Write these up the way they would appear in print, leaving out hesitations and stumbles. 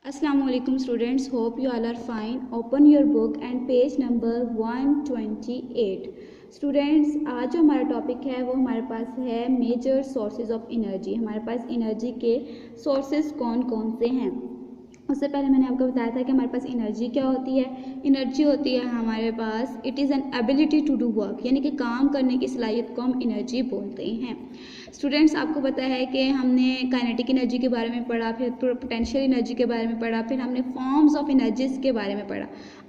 Assalamu alaikum students, hope you all are fine. Open your book and page number 128. Students, आज जो हमारा topic है वो हमारे पास है मेजर सोर्सेज ऑफ एनर्जी। हमारे पास एनर्जी के सोर्सेज कौन कौन से हैं। उससे पहले मैंने आपको बताया था कि हमारे पास एनर्जी क्या होती है। एनर्जी होती है हमारे पास it is an ability to do work, यानी कि काम करने की सलाहियत को हम एनर्जी बोलते हैं। स्टूडेंट्स, आपको पता है कि हमने काइनेटिक एनर्जी के बारे में पढ़ा, फिर पोटेंशियल एनर्जी के बारे में पढ़ा, फिर हमने फॉर्म्स ऑफ एनर्जीज के बारे में पढ़ा।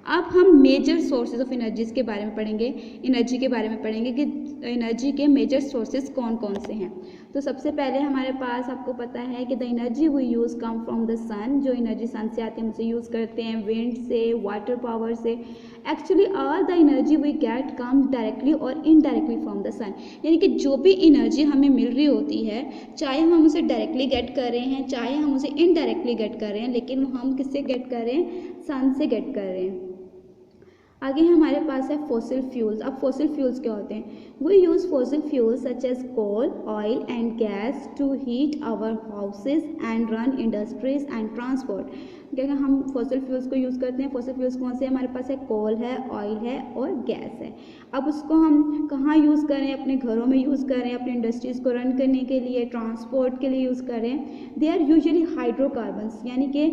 अब हम मेजर सोर्सेज ऑफ एनर्जीज के बारे में पढ़ेंगे, एनर्जी के बारे में पढ़ेंगे कि एनर्जी के मेजर सोर्सेज कौन कौन से हैं। तो सबसे पहले हमारे पास आपको पता है कि the energy we use come from the sun. जो एनर्जी सन से आती है हम उसे यूज़ करते हैं, विंड से, वाटर पावर से। Actually all the energy we get come directly और इनडायरेक्टली फ्रॉम द सन, यानी कि जो भी एनर्जी हमें मिल रही होती है, चाहे हम उसे डायरेक्टली गेट कर रहे हैं, चाहे हम उसे इनडायरेक्टली गेट कर रहे हैं, लेकिन हम किससे गेट कर रहे हैं? सन से गेट कर रहे हैं। आगे हमारे पास है फॉसिल फ्यूल्स। अब फॉसिल फ्यूल्स क्या होते हैं? We use fossil fuels such as coal, oil and gas to heat our houses and run industries and transport. क्या हम फॉसिल फ्यूल्स को यूज़ करते हैं। फॉसिल फ्यूल्स कौन से? हमारे पास है कोल है, ऑयल है और गैस है। अब उसको हम कहाँ यूज़ करें? अपने घरों में यूज़ करें, अपनी इंडस्ट्रीज़ को रन करने के लिए, ट्रांसपोर्ट के लिए यूज़ करें। दे आर यूजुअली हाइड्रोकार्बन्स, यानी कि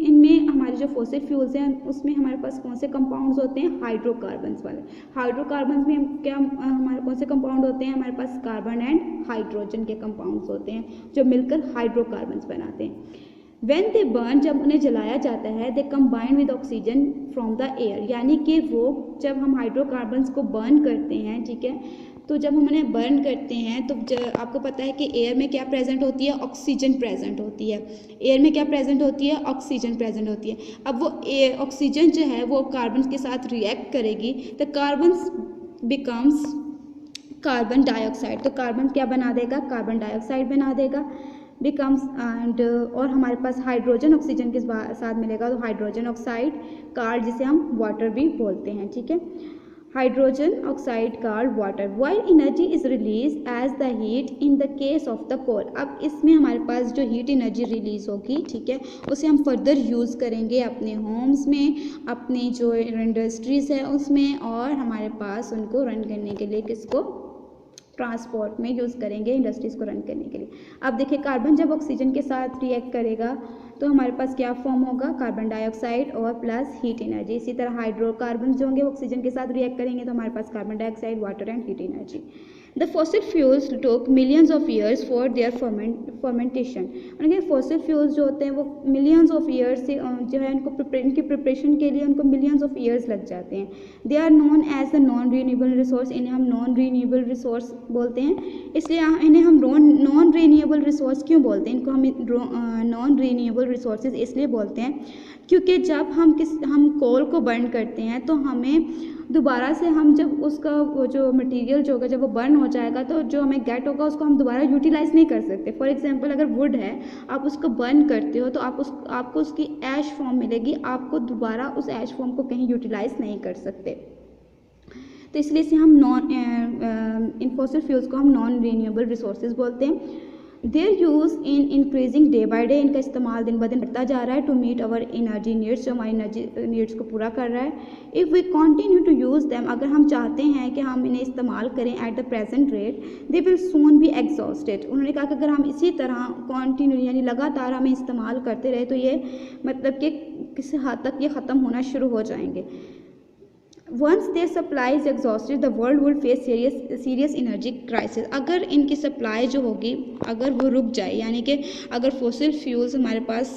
इनमें हमारे जो फॉसिल फ्यूल्स हैं उसमें हमारे पास कौन से कंपाउंड्स होते हैं? हाइड्रोकार्बन्स वाले। हाइड्रोकार्बन्स में क्या हमारे कौन से कंपाउंड होते हैं? हमारे पास कार्बन एंड हाइड्रोजन के कंपाउंड्स होते हैं जो मिलकर हाइड्रोकार्बन्स बनाते हैं। When they burn, जब उन्हें जलाया जाता है, they combine with oxygen from the air, यानी कि वो जब हम हाइड्रोकार्बन्स को बर्न करते हैं, ठीक है, तो जब हम उन्हें बर्न करते हैं तो आपको पता है कि एयर में क्या प्रेजेंट होती है? ऑक्सीजन प्रेजेंट होती है। एयर में क्या प्रेजेंट होती है? ऑक्सीजन प्रेजेंट होती है। अब वो ऑक्सीजन जो है वो कार्बन के साथ रिएक्ट करेगी, तो कार्बन बिकम्स कार्बन डाइऑक्साइड। तो कार्बन क्या बना देगा? कार्बन डाइऑक्साइड बना देगा, बिकम्स एंड और हमारे पास हाइड्रोजन ऑक्सीजन के साथ मिलेगा तो हाइड्रोजन ऑक्साइड कार्ड, जिसे हम वाटर भी बोलते हैं, ठीक है। Hydrogen oxide called water. While energy is release as the heat in the case of the coal. अब इसमें हमारे पास जो हीट एनर्जी रिलीज होगी, ठीक है, उसे हम फर्दर यूज़ करेंगे अपने होम्स में, अपनी जो इंडस्ट्रीज है उसमें, और हमारे पास उनको रन करने के लिए किसको? ट्रांसपोर्ट में यूज़ करेंगे, इंडस्ट्रीज़ को रन करने के लिए। अब देखिए, कार्बन जब ऑक्सीजन के साथ रिएक्ट करेगा तो हमारे पास क्या फॉर्म होगा? कार्बन डाइऑक्साइड और प्लस हीट एनर्जी। इसी तरह हाइड्रोकार्बन जो होंगे ऑक्सीजन के साथ रिएक्ट करेंगे तो हमारे पास carbon dioxide, water and heat energy. The fossil fuels took millions of years for their fermentation. उनके फॉसिल फ्यूल्स जो होते हैं वो मिलियंस ऑफ ईयर्स से जो है इनकी प्रिपरेशन के लिए उनको मिलियंस ऑफ ईयर्स लग जाते हैं। They are known as the non renewable resource. इन्हें हम नॉन रीन्यूएबल रिसोर्स बोलते हैं, इसलिए इन्हें हम नॉन रीन्यूएबल रिसोर्स क्यों बोलते हैं? इनको हम नॉन रीन्यूएबल रिसोर्सेज इसलिए बोलते हैं क्योंकि जब हम कोल को बर्न करते हैं तो हमें दोबारा से हम जब उसका वो जो मटेरियल जो होगा जब वो बर्न हो जाएगा तो जो हमें गेट होगा उसको हम दोबारा यूटिलाइज नहीं कर सकते। फॉर एग्जांपल, अगर वुड है, आप उसको बर्न करते हो तो आपको उसकी ऐश फॉर्म मिलेगी, आपको दोबारा उस ऐश फॉर्म को कहीं यूटिलाइज नहीं कर सकते। तो इसलिए से हम इन फॉसिल फ्यूल्स को हम नॉन रीन्यूएबल रिसोर्सेज बोलते हैं। Their use in increasing day by day. इनका इस्तेमाल दिन ब दिन बढ़ता जा रहा है। To meet our energy needs, जो हमारी एनर्जी नीड्स को पूरा कर रहा है। If we continue to use them, अगर हम चाहते हैं कि हम इन्हें इस्तेमाल करें at the present rate, they will soon be exhausted. उन्होंने कहा कि अगर हम इसी तरह कंटिन्यू यानी लगातार हमें इस्तेमाल करते रहे तो ये मतलब कि किसी हद तक ये ख़त्म होना शुरू हो जाएंगे। Once their supply is exhausted, the world will face serious energy crisis। अगर इनकी सप्लाई जो होगी अगर वो रुक जाए, यानी कि अगर फॉसिल फ्यूल्स हमारे पास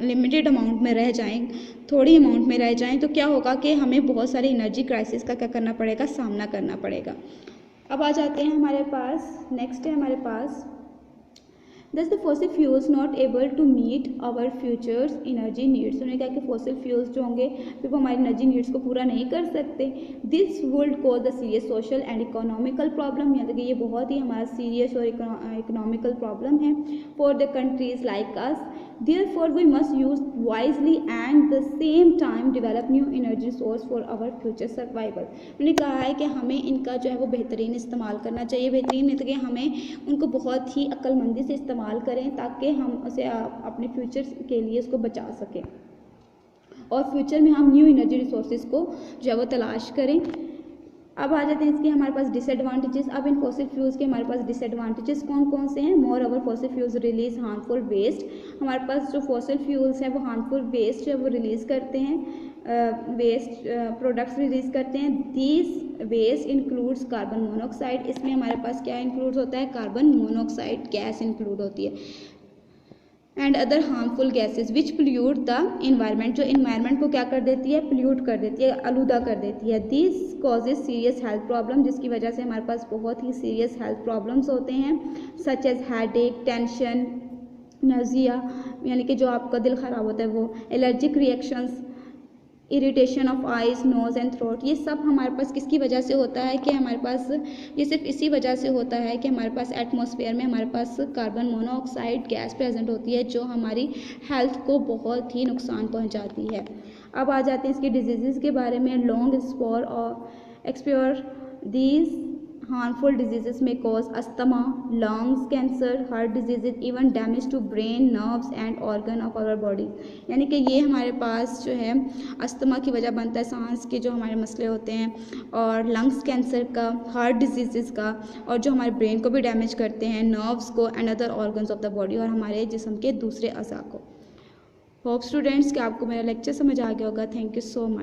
लिमिटेड अमाउंट में रह जाएं, थोड़ी अमाउंट में रह जाएं, तो क्या होगा कि हमें बहुत सारी एनर्जी क्राइसिस का क्या करना पड़ेगा? सामना करना पड़ेगा। अब आ जाते हैं हमारे पास, नेक्स्ट है हमारे पास Thus the fossil fuels not able to meet our future's energy needs। उन्होंने कहा कि फॉसिल फ्यूल्स जो होंगे फिर वो हमारी एनर्जी नीड्स को पूरा नहीं कर सकते। This would cause the serious social and economical problem, यानी कि ये बहुत ही हमारा सीरियस और इकोनॉमिकल प्रॉब्लम है for the countries like us. Therefore we must use wisely and the same time develop new energy source for our future survival। मैंने कहा है कि हमें इनका जो है वो बेहतरीन इस्तेमाल करना चाहिए। बेहतरीन मतलब कि हमें उनको बहुत ही अक्लमंदी से इस्तेमाल करें ताकि हम उसे अपने फ्यूचर के लिए उसको बचा सकें और फ्यूचर में हम न्यू एनर्जी रिसोर्सेज को जो है वो तलाश करें। अब आ जाते हैं इसके हमारे पास डिसएडवांटेजेस। अब इन फॉसिल फ्यूल्स के हमारे पास डिसएडवांटेजेस कौन कौन से हैं। Moreover fossil fuels release harmful waste. हमारे पास जो फॉसिल फ्यूल्स हैं वो हार्मफुल वेस्ट जो है वो रिलीज़ करते हैं, वेस्ट प्रोडक्ट्स रिलीज़ करते हैं। These waste includes carbon monoxide. इसमें हमारे पास क्या इंक्लूड होता है, कार्बन मोनोऑक्साइड गैस इंक्लूड होती है। And other harmful gases which pollute the environment, जो इन्वायरमेंट को क्या कर देती है, पोल्यूट कर देती है, आलूदा कर देती है। This causes serious health problem, जिसकी वजह से हमारे पास बहुत ही सीरियस हेल्थ प्रॉब्लम्स होते हैं, such as headache, tension, nausea यानी कि जो आपका दिल ख़राब होता है वो, allergic reactions, irritation of eyes, nose and throat. ये सब हमारे पास किसकी वजह से होता है कि हमारे पास ये सिर्फ इसी वजह से होता है कि हमारे पास एटमॉस्फेयर में हमारे पास कार्बन मोनोऑक्साइड गैस प्रेजेंट होती है जो हमारी हेल्थ को बहुत ही नुकसान पहुंचाती है। अब आ जाते हैं इसके डिजीज़ के बारे में। लॉन्ग स्पोर और एक्सप्योर दीज हार्मफुल डिजीजेस में cause asthma, lungs cancer, heart diseases, even damage to brain, nerves and organ of our body. यानी कि ये हमारे पास जो है अस्थमा की वजह बनता है, सांस के जो हमारे मसले होते हैं, और लंग्स कैंसर का, हार्ट डिजीजेस का, और जो हमारे ब्रेन को भी डैमेज करते हैं, नर्व्स को and other organs of the body और हमारे जिस्म के दूसरे अज़ा को। होप स्टूडेंट्स कि आपको मेरा लेक्चर समझ आ गया होगा। Thank you so much.